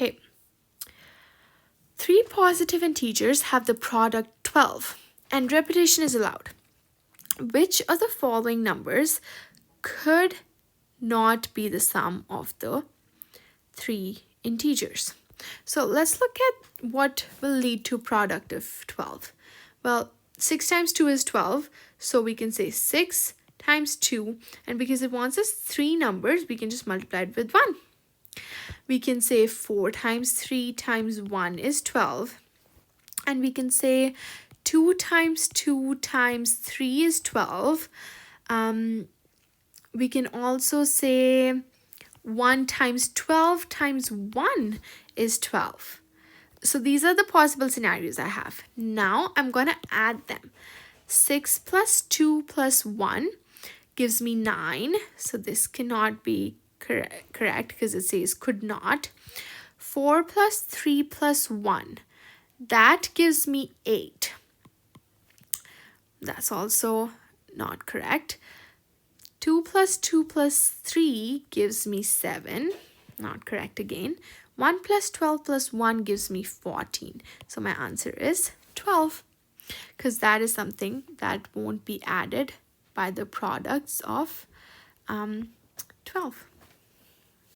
Okay. 3 positive integers have the product 12 and repetition is allowed. Which of the following numbers could not be the sum of the 3 integers? So let's look at what will lead to a product of 12. Well, 6 times 2 is 12, so we can say 6 times 2, and because it wants us 3 numbers, we can just multiply it with 1. We can say 4 times 3 times 1 is 12, and we can say 2 times 2 times 3 is 12. We can also say 1 times 12 times 1 is 12. So these are the possible scenarios I have. Now I'm going to add them. 6 plus 2 plus 1 gives me 9. So this cannot be correct because it says could not. 4 plus 3 plus 1. That gives me 8. That's also not correct. 2 plus 2 plus 3 gives me 7. Not correct again. 1 plus 12 plus 1 gives me 14. So my answer is 12. Because that is something that won't be added by the products of 12.